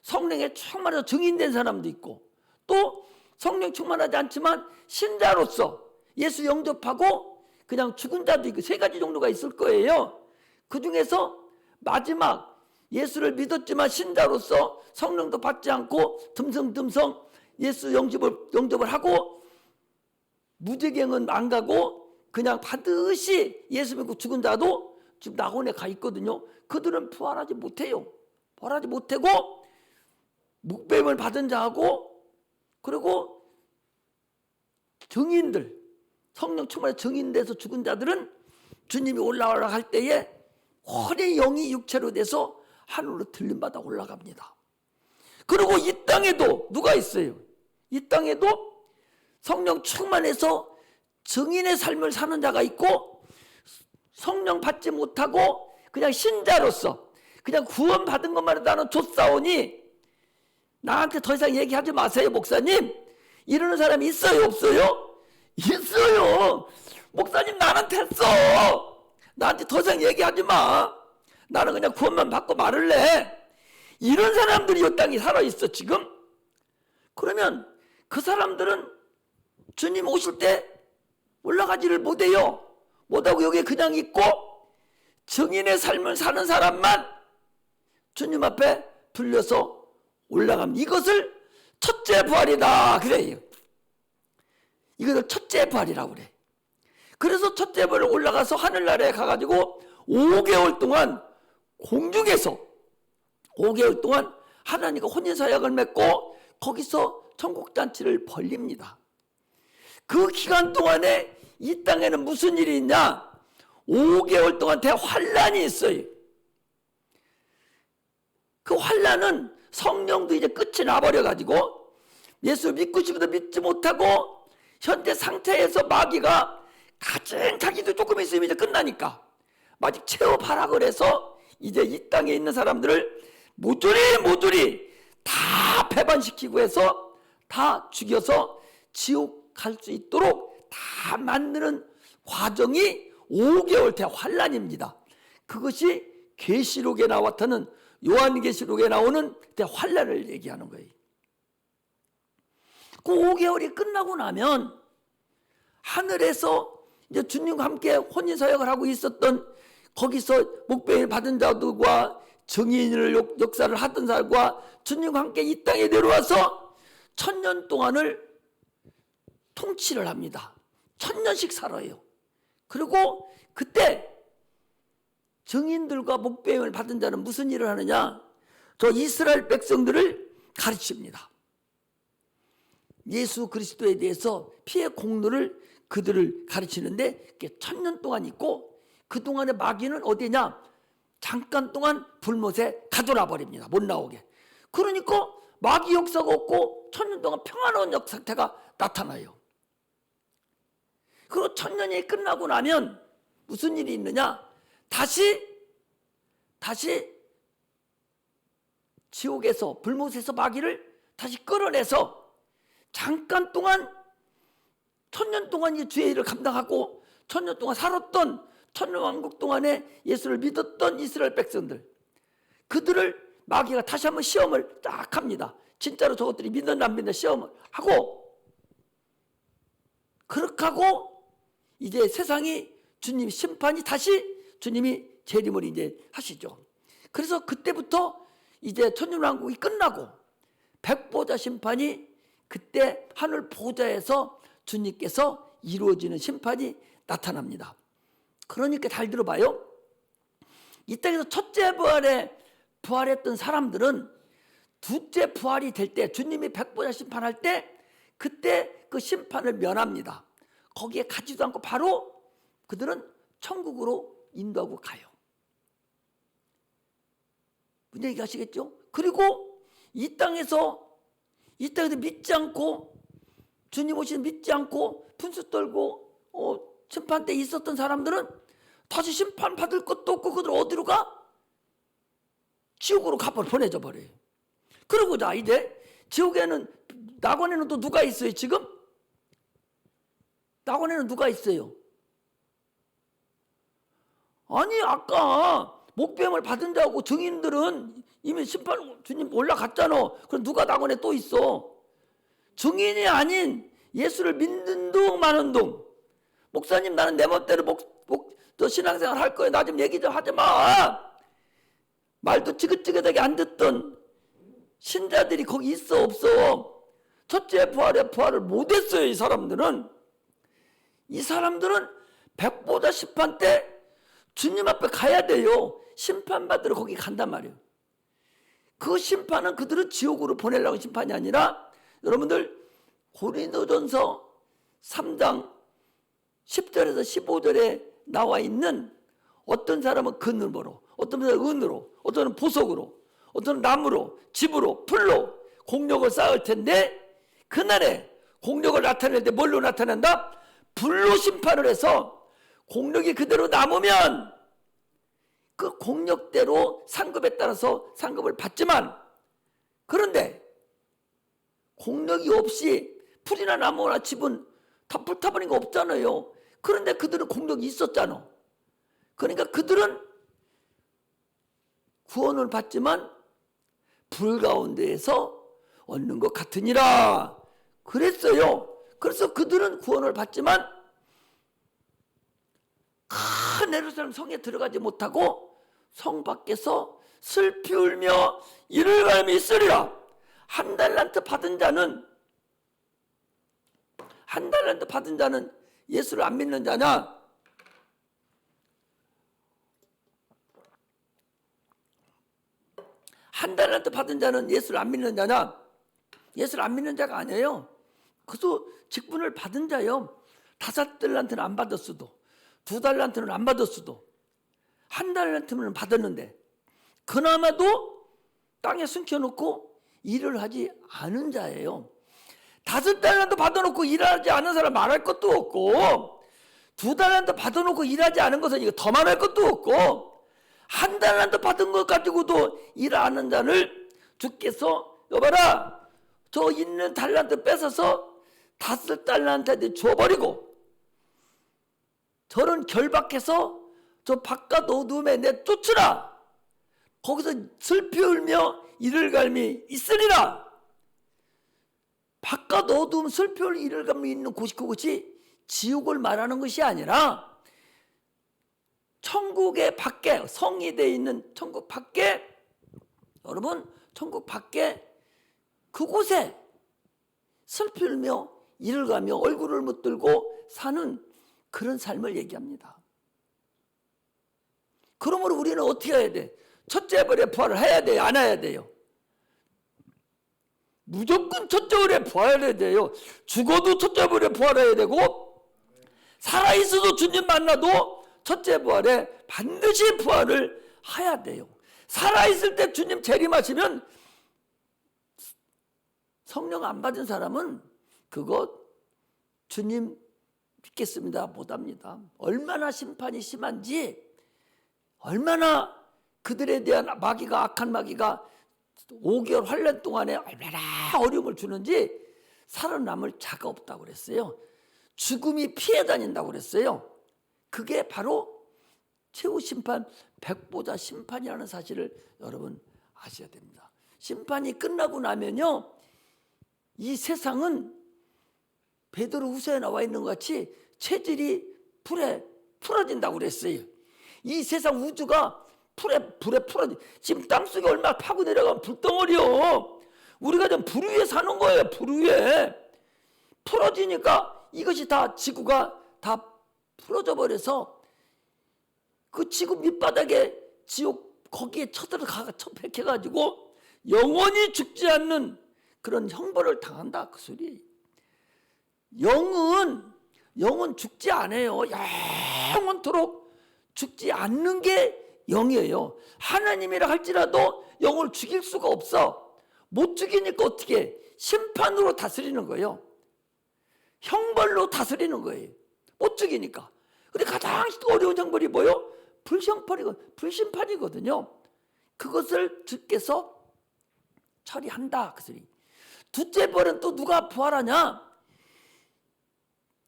성령에 충만해서 증인된 사람도 있고, 또 성령 충만하지 않지만 신자로서 예수 영접하고 그냥 죽은 자도 있고 세 가지 정도가 있을 거예요. 그 중에서 마지막 예수를 믿었지만 신자로서 성령도 받지 않고 듬성듬성 예수 영접을 하고 무제경은 안 가고 그냥 반드시 예수 믿고 죽은 자도 지금 낙원에 가 있거든요. 그들은 부활하지 못해요. 부활하지 못하고 묵뱀을 받은 자하고 그리고 증인들, 성령 충만의 증인돼서 죽은 자들은 주님이 올라오라 할 때에 혼의 영이 육체로 돼서 하늘로 들림받아 올라갑니다. 그리고 이 땅에도 누가 있어요? 이 땅에도 성령 충만해서 증인의 삶을 사는 자가 있고 성령 받지 못하고 그냥 신자로서 그냥 구원받은 것만 해도 나는 좋사오니 나한테 더 이상 얘기하지 마세요 목사님. 이러는 사람이 있어요 없어요? 있어요. 목사님 나는 됐어. 나한테 더 이상 얘기하지 마. 나는 그냥 구원만 받고 말을래. 이런 사람들이 이 땅에 살아있어 지금. 그러면 그 사람들은 주님 오실 때 올라가지를 못해요. 못하고 여기에 그냥 있고 증인의 삶을 사는 사람만 주님 앞에 불려서 올라갑니다. 이것을 첫째 부활이다 그래요. 이것을 첫째 부활이라고 그래. 그래서 첫째 부활 올라가서 하늘나라에 가가지고 5개월 동안 공중에서 5개월 동안 하나님과 혼인사약을 맺고 거기서 천국잔치를 벌립니다. 그 기간 동안에 이 땅에는 무슨 일이 있냐? 5개월 동안 대환란이 있어요. 그 환란은 성령도 이제 끝이 나버려가지고 예수 믿고 싶어도 믿지 못하고 현재 상태에서 마귀가 가장 자기도 조금 있으면 이제 끝나니까 마치 체험하락을 해서 이제 이 땅에 있는 사람들을 모조리 다 배반시키고 해서 다 죽여서 지옥 갈 수 있도록 다 만드는 과정이 5개월 대환란입니다. 그것이 계시록에 나왔다는 요한계시록에 나오는 대환란을 얘기하는 거예요. 그 5개월이 끝나고 나면 하늘에서 이제 주님과 함께 혼인사역을 하고 있었던 거기서 목배를 받은 자들과 증인을 역사를 하던 사람과 주님과 함께 이 땅에 내려와서 1000년 동안을 통치를 합니다. 1000년씩 살아요. 그리고 그때 증인들과 목배임을 받은 자는 무슨 일을 하느냐? 저 이스라엘 백성들을 가르칩니다. 예수 그리스도에 대해서 피의 공로를 그들을 가르치는데 1000년 동안 있고 그동안의 마귀는 어디냐? 잠깐 동안 불못에 가둬놔 버립니다. 못 나오게. 그러니까 마귀 역사가 없고 1000년 동안 평안한 상태가 나타나요. 그리고 1000년이 끝나고 나면 무슨 일이 있느냐? 다시 지옥에서 불못에서 마귀를 다시 끌어내서 잠깐 동안 1000년 동안 이 주의 일을 감당하고 1000년 동안 살았던 천년왕국 동안에 예수를 믿었던 이스라엘 백성들, 그들을 마귀가 다시 한번 시험을 딱 합니다. 진짜로 저것들이 믿는 안 믿는 시험을 하고, 그렇게 하고 이제 세상이 주님 심판이 다시 주님이 재림을 이제 하시죠. 그래서 그때부터 이제 천년왕국이 끝나고 백보자 심판이 그때 하늘 보좌에서 주님께서 이루어지는 심판이 나타납니다. 그러니까 잘 들어봐요. 이 땅에서 첫째 부활에 부활했던 사람들은 둘째 부활이 될 때, 주님이 백보자 심판할 때 그때 그 심판을 면합니다. 거기에 가지도 않고 바로 그들은 천국으로 인도하고 가요. 무슨 얘기 하시겠죠? 그리고 이 땅에서 믿지 않고 주님 오시는 믿지 않고 분수 떨고 심판 때 있었던 사람들은 다시 심판 받을 것도 없고 그들 어디로 가? 지옥으로 보내져 버려요. 그러고 자 이제 지옥에는, 낙원에는 또 누가 있어요 지금? 낙원에는 누가 있어요? 아니 아까 목배임을 받은 자하고 증인들은 이미 심판 주님 올라갔잖아. 그럼 누가 낙원에 또 있어? 증인이 아닌 예수를 믿는 둥 마는 둥, 목사님 나는 내 멋대로 또 신앙생활 할 거야. 나 좀 얘기 좀 하지 마. 말도 지긋지긋하게 안 듣던 신자들이 거기 있어 없어? 첫째 부활을 못했어요. 이 사람들은 백보자 심판 때 주님 앞에 가야 돼요. 심판받으러 거기 간단 말이에요. 그 심판은 그들을 지옥으로 보내려고 심판이 아니라, 여러분들 고린도전서 3장 10절에서 15절에 나와 있는, 어떤 사람은 금으로, 어떤 사람은 은으로, 어떤 사람은 보석으로, 어떤 사람은 나무로, 집으로, 풀로 공력을 쌓을 텐데, 그날에 공력을 나타낼 때 뭘로 나타낸다? 불로 심판을 해서 공력이 그대로 남으면 그 공력대로 상급에 따라서 상급을 받지만, 그런데 공력이 없이 풀이나 나무나 집은 다 불타버린 거 없잖아요. 그런데 그들은 공력이 있었잖아. 그러니까 그들은 구원을 받지만 불 가운데에서 얻는 것 같으니라 그랬어요. 그래서 그들은 구원을 받지만 큰 예루살렘 성에 들어가지 못하고 성 밖에서 슬피 울며 이를 갈미 있으리라. 한 달란트 받은 자는 예수를 안 믿는 자냐? 한 달란트 받은 자는 예수를 안 믿는 자냐? 예수를 안 믿는 자가 아니에요. 그래서 직분을 받은 자요. 5달란트는 안 받았어도, 2달란트는 안 받았어도, 1달란트는 받았는데, 그나마도 땅에 숨겨놓고 일을 하지 않은 자예요. 5달란트 받아놓고 일하지 않은 사람 말할 것도 없고, 2달란트 받아놓고 일하지 않은 것은 이거 더 말할 것도 없고, 1달란트 받은 것 가지고도 일 안 하는 자를 주께서, 여봐라, 저 있는 달란트 뺏어서 5달란트한테 줘버리고, 저런 결박해서 저 바깥 어둠에 내쫓으라. 거기서 슬피 울며 이를 갈미 있으리라. 바깥 어둠 슬피 울며 이를 갈미 있는 곳이, 그곳이 지옥을 말하는 것이 아니라 천국의 밖에, 성이 되어 있는 천국 밖에, 여러분 천국 밖에 그곳에 슬피 울며 이를 가며 얼굴을 못들고 사는 그런 삶을 얘기합니다. 그러므로 우리는 어떻게 해야 돼? 첫째 벌의 부활을 해야 돼요? 안 해야 돼요? 무조건 첫째 벌의 부활해야 돼요. 죽어도 첫째 벌의 부활해야 되고, 살아있어도 주님 만나도 첫째 부활에 반드시 부활을 해야 돼요. 살아있을 때 주님 재림하시면, 성령 안 받은 사람은 그거 주님 믿겠습니다 못합니다. 얼마나 심판이 심한지, 얼마나 그들에 대한 마귀가, 악한 마귀가 5개월 환란 동안에 얼마나 어려움을 주는지 살아남을 자가 없다고 그랬어요. 죽음이 피해 다닌다고 그랬어요. 그게 바로 최후 심판, 백보자 심판이라는 사실을 여러분 아셔야 됩니다. 심판이 끝나고 나면요, 이 세상은 베드로후서에 나와 있는 것 같이 체질이 불에 풀어진다고 그랬어요. 이 세상 우주가 불에 풀어지. 지금 땅속에 얼마나 파고 내려가면 불덩어리요. 우리가 좀 불 위에 사는 거예요. 불 위에 풀어지니까 이것이 다, 지구가 다 풀어져 버려서 그 지구 밑바닥에 지옥, 거기에 쳐들어가 처박혀가지고 영원히 죽지 않는 그런 형벌을 당한다, 그 소리. 영은 죽지 않아요. 영원토록 죽지 않는 게 영이에요. 하나님이라 할지라도 영을 죽일 수가 없어. 못 죽이니까 어떻게? 심판으로 다스리는 거예요. 형벌로 다스리는 거예요. 못 죽이니까. 근데 가장 어려운 형벌이 뭐예요? 불심판이거든요. 그것을 주께서 처리한다, 그 소리. 둘째 벌은 또 누가 부활하냐?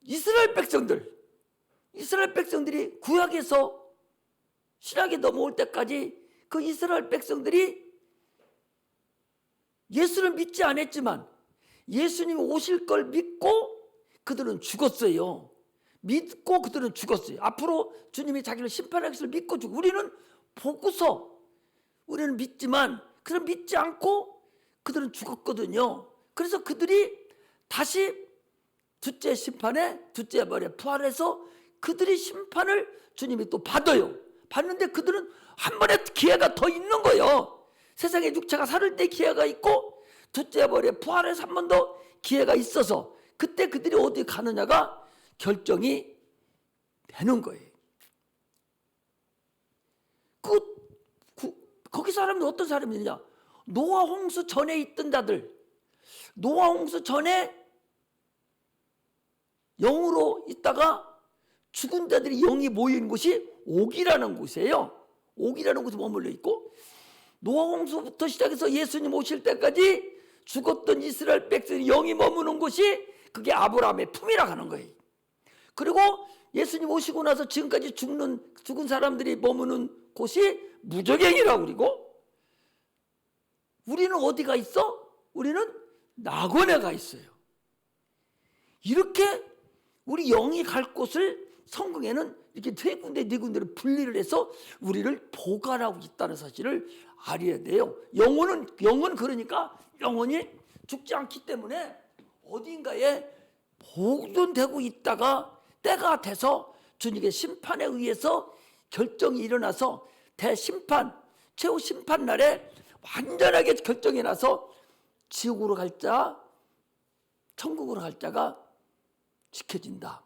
이스라엘 백성들이 구약에서 신약에 넘어올 때까지 그 이스라엘 백성들이 예수를 믿지 않았지만 예수님 오실 걸 믿고 그들은 죽었어요. 믿고 그들은 죽었어요. 앞으로 주님이 자기를 심판할 것을 믿고 죽고, 우리는 보고서 우리는 믿지만 그들은 믿지 않고 그들은 죽었거든요. 그래서 그들이 다시 둘째 심판에, 둘째 벌에 부활해서 그들이 심판을 주님이 또 받아요. 받는데 그들은 한 번에 기회가 더 있는 거예요. 세상에 육체가 살을 때 기회가 있고 둘째 벌에 부활해서 한 번 더 기회가 있어서 그때 그들이 어디 가느냐가 결정이 되는 거예요. 거기 사람들 어떤 사람이냐? 노아 홍수 전에 있던 자들, 노아 홍수 전에 영으로 있다가 죽은 자들이 영이 모인 곳이 옥이라는 곳이에요. 옥이라는 곳에 머물러 있고, 노아 홍수부터 시작해서 예수님 오실 때까지 죽었던 이스라엘 백성이 영이 머무는 곳이 그게 아브라함의 품이라고 하는 거예요. 그리고 예수님 오시고 나서 지금까지 죽은 사람들이 머무는 곳이 무저갱이라고 그러고, 우리는 어디가 있어? 우리는 낙원에 가 있어요. 이렇게 우리 영이 갈 곳을 성경에는 이렇게 세 군데 네 군데를 분리를 해서 우리를 보관하고 있다는 사실을 알아야 돼요. 영은 그러니까 영원히 죽지 않기 때문에 어딘가에 보존되고 있다가 때가 돼서 주님의 심판에 의해서 결정이 일어나서 대심판, 최후 심판 날에 완전하게 결정이 나서 지옥으로 갈 자, 천국으로 갈 자가 지켜진다.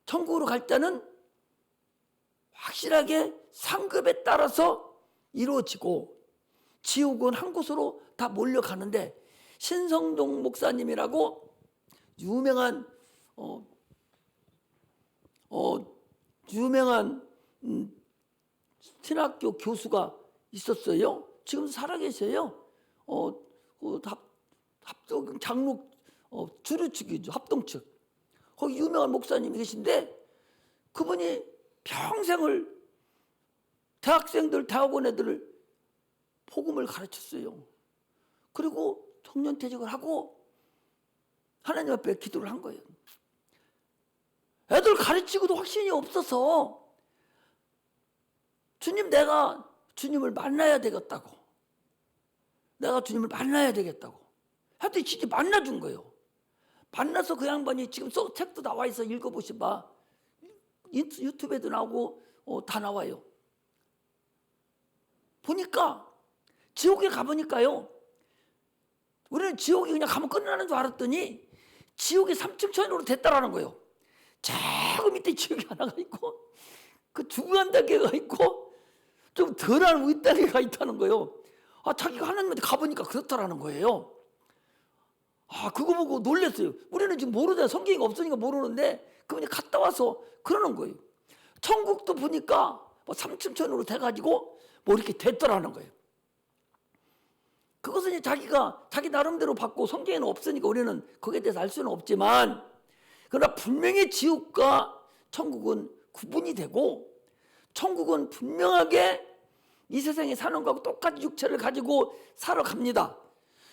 천국으로 갈 자는 확실하게 상급에 따라서 이루어지고, 지옥은 한 곳으로 다 몰려가는데, 신성종 목사님이라고 유명한 신학교 교수가 있었어요. 지금 살아계세요. 합동 장로 주류 측이죠. 합동 측. 거기 유명한 목사님이 계신데, 그분이 평생을 대학생들, 대학원 애들을 복음을 가르쳤어요. 그리고 청년퇴직을 하고 하나님 앞에 기도를 한 거예요. 애들 가르치고도 확신이 없어서 내가 주님을 만나야 되겠다고. 내가 주님을 만나야 되겠다고. 하여튼 진짜 만나준 거예요. 만나서 그 양반이 지금 책도 나와 있어. 읽어보시봐. 유튜브에도 나오고 다 나와요. 보니까 지옥에 가보니까요, 우리는 지옥이 그냥 가면 끝나는 줄 알았더니 지옥이 3층 천으로 됐다라는 거예요. 저 밑에 지옥이 하나가 있고, 그 중간 단계가 있고, 좀 덜한 윗단계가 있다는 거예요. 자기가 하나님한테 가보니까 그렇다라는 거예요. 그거 보고 놀랐어요. 우리는 지금 모르잖아요. 성경이 없으니까 모르는데 그분이 갔다 와서 그러는 거예요. 천국도 보니까 3층 천으로 돼가지고 이렇게 됐더라는 거예요. 그것은 자기 나름대로 받고 성경에는 없으니까 우리는 거기에 대해서 알 수는 없지만, 그러나 분명히 지옥과 천국은 구분이 되고, 천국은 분명하게 이 세상에 사는 거하고 똑같이 육체를 가지고 살아갑니다.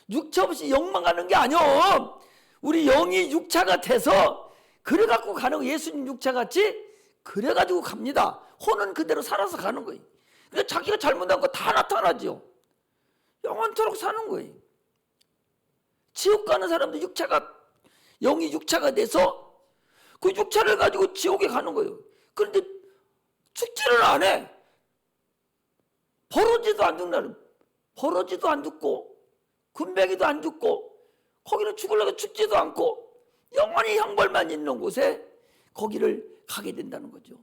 육체 없이 영만 가는 게 아니요. 우리 영이 육체가 돼서 그래갖고 가는 거예요. 예수님 육체같이 그래가지고 갑니다. 혼은 그대로 살아서 가는 거예요. 그러니까 자기가 잘못한 거 다 나타나죠. 영원토록 사는 거예요. 지옥 가는 사람도 영이 육체가 돼서 그 육체를 가지고 지옥에 가는 거예요. 그런데 죽지를 안 해. 벌어지도 안 죽고 군뱅이도 안 죽고, 거기는 죽으려고 죽지도 않고 영원히 형벌만 있는 곳에 거기를 가게 된다는 거죠.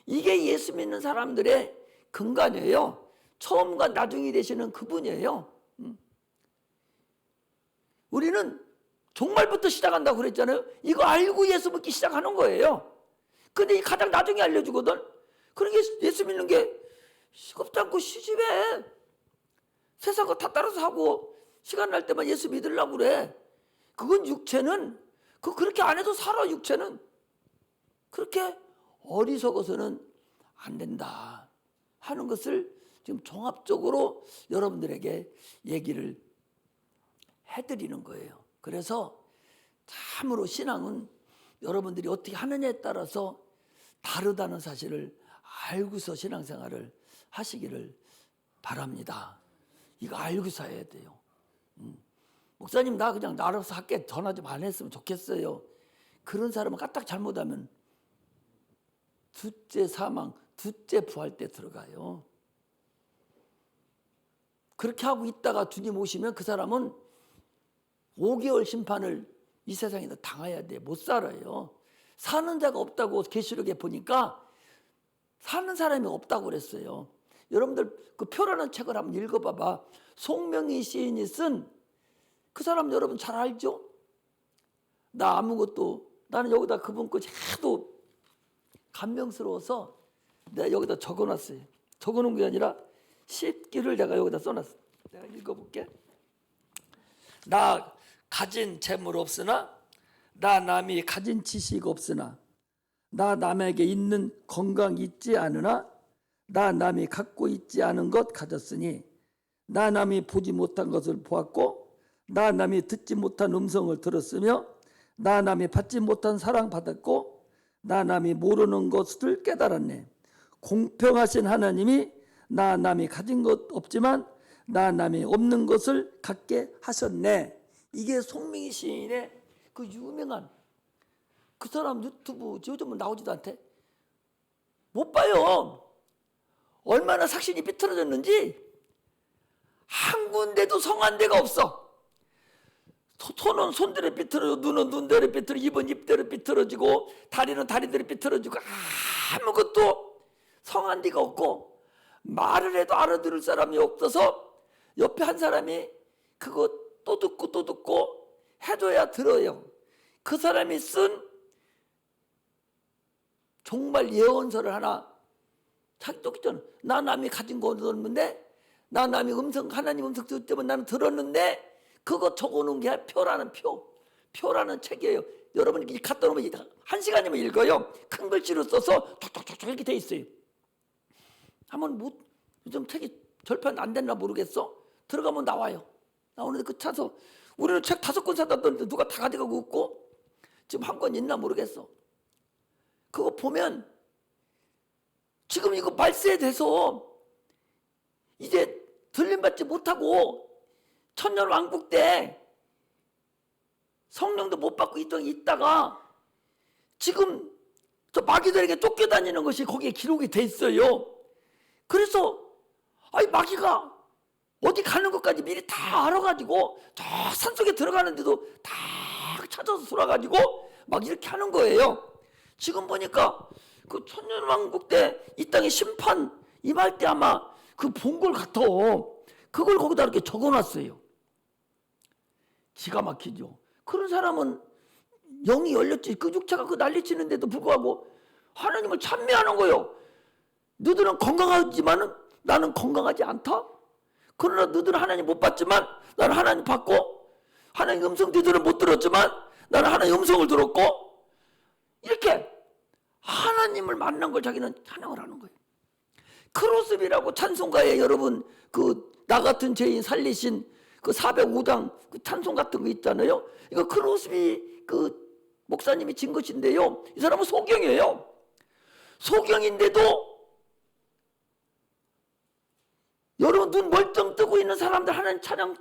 이게 예수 믿는 사람들의 근간이에요. 처음과 나중이 되시는 그분이에요. 우리는 종말부터 시작한다고 그랬잖아요. 이거 알고 예수 믿기 시작하는 거예요. 근데 가장 나중에 알려주거든. 그러니까 예수 믿는 게 시겁지 않고 시집해. 세상 거 다 따라서 하고 시간 날 때만 예수 믿으려고 그래. 그건 육체는 그렇게 안 해도 살아. 육체는 그렇게 어리석어서는 안 된다 하는 것을 지금 종합적으로 여러분들에게 얘기를 해드리는 거예요. 그래서 참으로 신앙은 여러분들이 어떻게 하느냐에 따라서 다르다는 사실을 알고서 신앙생활을 하시기를 바랍니다. 이거 알고서 해야 돼요. 목사님 나 그냥 알아서 할게, 전화 좀 안 했으면 좋겠어요. 그런 사람은 까딱 잘못하면 둘째 사망, 둘째 부활 때 들어가요. 그렇게 하고 있다가 주님 오시면 그 사람은 5개월 심판을 이 세상에서 당해야 돼. 못 살아요. 사는 자가 없다고 계시록에 보니까 사는 사람이 없다고 그랬어요. 여러분들 그 표라는 책을 한번 읽어봐봐. 송명희 시인이 쓴 그 사람 여러분 잘 알죠? 나 아무것도, 나는 여기다 그분 거 하도 감명스러워서 내가 여기다 적어놨어요. 적어놓은 게 아니라 십기를 내가 여기다 써놨어. 내가 읽어볼게. 나 가진 재물 없으나, 나 남이 가진 지식 없으나, 나 남에게 있는 건강 있지 않으나, 나 남이 갖고 있지 않은 것 가졌으니, 나 남이 보지 못한 것을 보았고, 나 남이 듣지 못한 음성을 들었으며, 나 남이 받지 못한 사랑 받았고, 나 남이 모르는 것을 깨달았네. 공평하신 하나님이 나 남이 가진 것 없지만 나 남이 없는 것을 갖게 하셨네. 이게 송명희 시인의 그 유명한, 그 사람 유튜브 요즘은 나오지도 않대. 못 봐요. 얼마나 삭신이 비틀어졌는지. 한 군데도 성한 데가 없어. 손은 손대로 비틀어지고, 눈은 눈대로 비틀어지고, 입은 입대로 비틀어지고, 다리는 다리대로 비틀어지고, 아무것도 성한 데가 없고, 말을 해도 알아들을 사람이 없어서 옆에 한 사람이 그거 또 듣고 또 듣고 해줘야 들어요. 그 사람이 쓴 정말 예언서를 하나 자기 똑같잖아. 나 남이 가진 거 없는데, 나 남이 하나님 음성 듣기 때문에 나는 들었는데, 그거 적어놓은 게 표라는 표라는 책이에요. 여러분이 갖다 놓으면 1시간이면 읽어요. 큰 글씨로 써서 촉촉촉 이렇게 돼 있어요. 한번 요즘 책이 절판 안 됐나 모르겠어. 들어가면 나와요. 나오는데 그 차서 우리는 책 5권 사다 뒀는데 누가 다 가져가고 있고, 지금 한 권 있나 모르겠어. 그거 보면 지금 이거 말세돼서 이제 들림받지 못하고 천년왕국 때 성령도 못 받고 있다가 지금 저 마귀들에게 쫓겨다니는 것이 거기에 기록이 돼 있어요. 그래서 마귀가 어디 가는 것까지 미리 다 알아가지고 저 산속에 들어가는데도 다 찾아서 돌아가지고 막 이렇게 하는 거예요. 지금 보니까 그 천년왕국 때 이 땅의 심판 임할 때 아마 그 본 걸 같아. 그걸 거기다 이렇게 적어놨어요. 기가 막히죠. 그런 사람은 영이 열렸지. 그 육체가 그 난리치는데도 불구하고 하나님을 찬미하는 거예요. 너희들은 건강하지만 나는 건강하지 않다. 그러나 너희들은 하나님 못 봤지만 나는 하나님 봤고, 하나님 음성 너희들은 못 들었지만 나는 하나님 음성을 들었고, 이렇게 하나님을 만난 걸 자기는 찬양을 하는 거예요. 크로스비라고 찬송가에 여러분 나 같은 죄인 살리신 그 405장 그 찬송 같은 거 있잖아요. 이거 크로스비 그 목사님이 진 것인데요. 이 사람은 소경이에요. 소경인데도 여러분 눈 멀쩡 뜨고 있는 사람들 하나님 찬양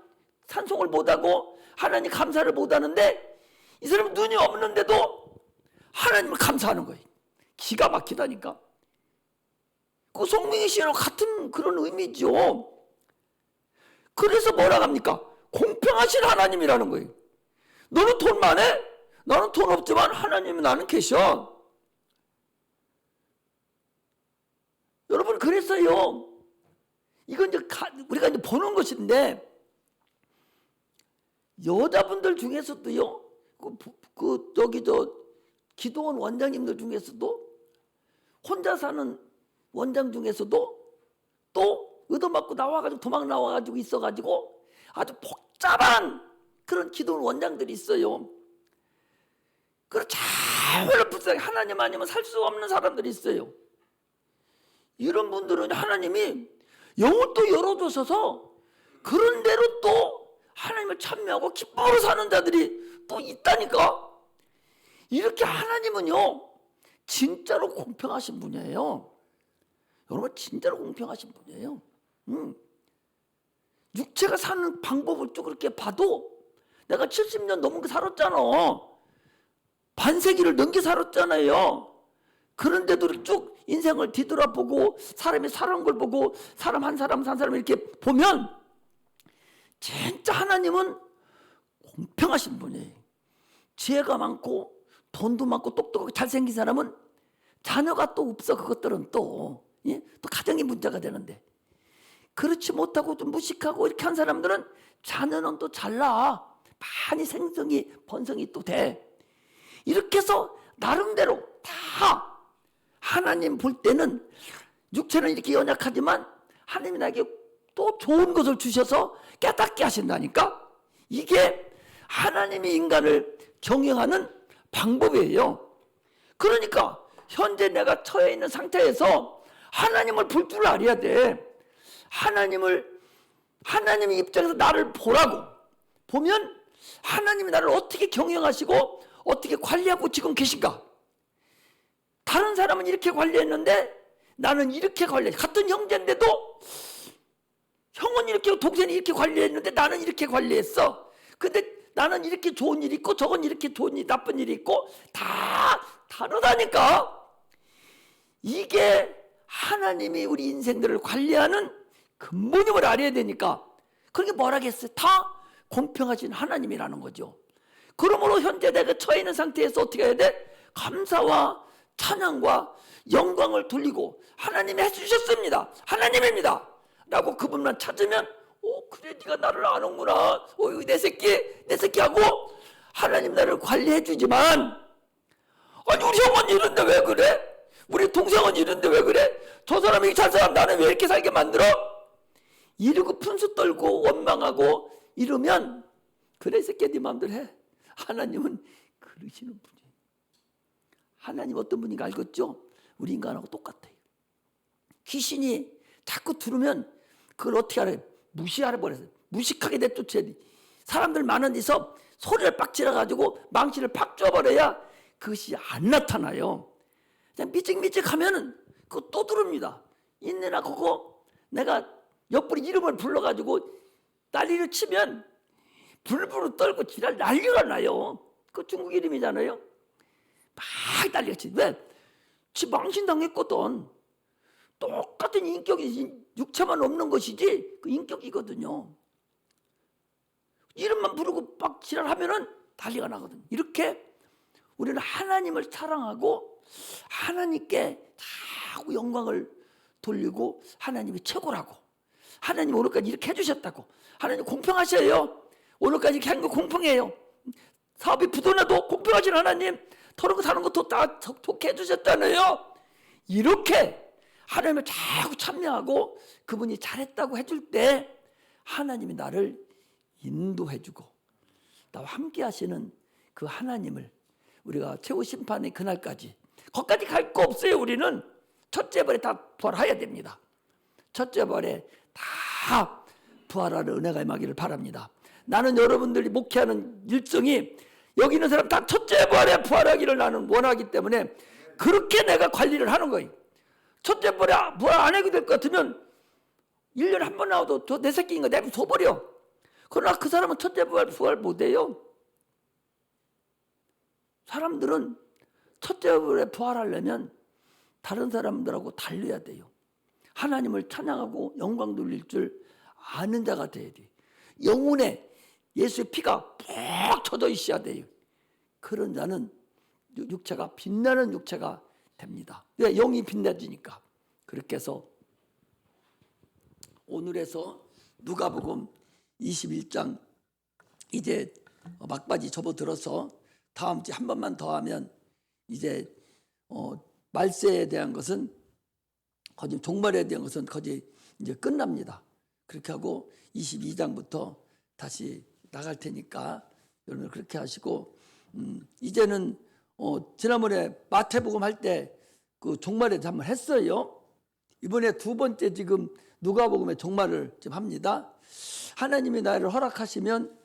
찬송을 못하고 하나님 감사를 못하는데, 이 사람은 눈이 없는데도 하나님을 감사하는 거예요. 기가 막히다니까. 그 송명희 씨랑 같은 그런 의미죠. 그래서 뭐라 합니까? 공평하신 하나님이라는 거예요. 너는 돈 많아? 나는 돈 없지만 하나님이 나는 계셔. 여러분 그랬어요. 이건 이제 우리가 이제 보는 것인데, 여자분들 중에서도요, 기도원 원장님들 중에서도, 혼자 사는 원장 중에서도 또 얻어맞고 나와가지고 도망 나와가지고 있어가지고 아주 복잡한 그런 기도원 원장들이 있어요. 그리고 참으로 불쌍히 하나님 아니면 살 수 없는 사람들이 있어요. 이런 분들은 하나님이 영을 또 열어주셔서 그런 대로 또 하나님을 찬미하고 기뻐하고 사는 자들이 또 있다니까. 이렇게 하나님은요 진짜로 공평하신 분이에요. 여러분 진짜로 공평하신 분이에요. 육체가 사는 방법을 쭉 그렇게 봐도 내가 70년 넘은 거 살았잖아. 반세기를 넘게 살았잖아요. 그런데도 쭉 인생을 뒤돌아보고 사람이 살아온 걸 보고 사람 한 사람 한 사람 이렇게 보면 진짜 하나님은 공평하신 분이에요. 지혜가 많고 돈도 많고 똑똑하고 잘생긴 사람은 자녀가 또 없어. 그것들은 또 가정이 문제가 되는데, 그렇지 못하고 좀 무식하고 이렇게 한 사람들은 자녀는 또 잘나. 많이 생성이 번성이 또 돼. 이렇게 해서 나름대로 다 하나님 볼 때는 육체는 이렇게 연약하지만 하나님이 나에게 또 좋은 것을 주셔서 깨닫게 하신다니까. 이게 하나님이 인간을 경영하는 방법이에요. 그러니까 현재 내가 처해 있는 상태에서 하나님을 볼 줄 알아야 돼. 하나님의 입장에서 나를 보라고 보면 하나님이 나를 어떻게 경영하시고 어떻게 관리하고 지금 계신가. 다른 사람은 이렇게 관리했는데 나는 이렇게 관리해. 같은 형제인데도 형은 이렇게 동생이 이렇게 관리했는데 나는 이렇게 관리했어. 근데 나는 이렇게 좋은 일이 있고 저건 이렇게 좋은 일 나쁜 일이 있고 다 다르다니까. 이게 하나님이 우리 인생들을 관리하는 근본임을 알아야 되니까. 그게 뭐라겠어요? 다 공평하신 하나님이라는 거죠. 그러므로 현재 내가 처해 있는 상태에서 어떻게 해야 돼? 감사와 찬양과 영광을 돌리고 하나님이 해주셨습니다. 하나님입니다. 라고 그분만 찾으면 그래 네가 나를 아는구나. 내 새끼 하고 하나님 나를 관리해 주지만, 아니 우리 형은 이런데 왜 그래? 우리 동생은 이런데 왜 그래? 저 사람이 잘 살아 나는 왜 이렇게 살게 만들어? 이러고 분수 떨고 원망하고 이러면 그래 새끼 네 마음대로 해. 하나님은 그러시는 분이에요. 하나님 어떤 분인가 알겠죠? 우리 인간하고 똑같아요. 귀신이 자꾸 들으면 그걸 어떻게 알아요? 무시하라 버렸어요. 무식하게 내쫓아야 돼. 사람들 많은 데서 소리를 빡 질러가지고 망치를 팍 줘버려야 그것이 안 나타나요. 그냥 미직미직하면은 그거 또 들읍니다. 인내나 그거 내가 옆구리 이름을 불러가지고 난리를 치면 불불 떨고 지랄 난리가 나요. 그 중국 이름이잖아요. 막 난리가 치. 왜? 지 망신당했거든. 똑같은 인격이 육체만 없는 것이지 그 인격이거든요. 이름만 부르고 막 지랄하면은 난리가 나거든. 이렇게 우리는 하나님을 사랑하고 하나님께 자꾸 영광을 돌리고 하나님이 최고라고. 하나님 오늘까지 이렇게 해주셨다고. 하나님 공평하셔요. 오늘까지 이렇게 한 거 공평해요. 사업이 부도나도 공평하신 하나님. 털고 사는 것도 다 좋게 해주셨잖아요. 이렇게 하나님을 자꾸 참여하고 그분이 잘했다고 해줄 때 하나님이 나를 인도해주고 나와 함께 하시는 그 하나님을 우리가 최후 심판의 그날까지 거기까지 갈 거 없어요. 우리는 첫째 벌에 다 부활해야 됩니다. 첫째 벌에 다 부활하는 은혜가 임하기를 바랍니다. 나는 여러분들이 목회하는 일정이 여기 있는 사람 다 첫째 벌에 부활하기를 나는 원하기 때문에 그렇게 내가 관리를 하는 거예요. 첫째 벌에 부활 안 하게 될 것 같으면 1년에 한 번 나와도 저 내 새끼인 거 내버려둬버려. 그러나 그 사람은 첫째 부활 못해요. 사람들은 첫째 벌에 부활하려면 다른 사람들하고 달려야 돼요. 하나님을 찬양하고 영광 돌릴 줄 아는 자가 돼야 돼요. 영혼에 예수의 피가 푹 젖어 있어야 돼요. 그런 자는 육체가 빛나는 육체가 됩니다. 왜? 영이 빛나지니까. 그렇게 해서 오늘에서 누가복음 21장 이제 막바지 접어들어서 다음 주에 한 번만 더 하면 이제 말세에 대한 것은 거짓 종말에 대한 것은 거짓 이제 끝납니다. 그렇게 하고 22장부터 다시 나갈 테니까 여러분 그렇게 하시고 이제는 지난번에 마태복음 할 때 그 종말에 한번 했어요. 이번에 두 번째 지금 누가복음의 종말을 지금 합니다. 하나님이 나를 허락하시면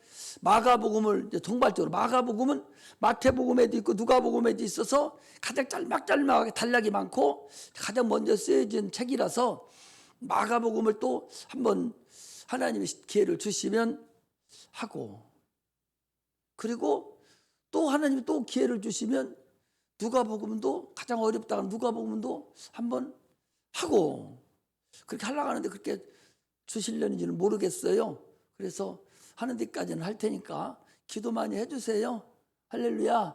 마가복음을 이제 동발적으로 마가복음은 마태복음에도 있고 누가복음에도 있어서 가장 짤막짤막하게 단락이 많고 가장 먼저 쓰여진 책이라서 마가복음을 또 한번 하나님이 기회를 주시면 하고, 그리고 또 하나님이 또 기회를 주시면 누가복음도 가장 어렵다고 누가복음도 한번 하고, 그렇게 하려고 하는데 그렇게 주시려는지는 모르겠어요. 그래서 하는 데까지는 할 테니까 기도 많이 해주세요. 할렐루야.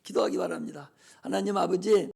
기도하기 바랍니다. 하나님 아버지,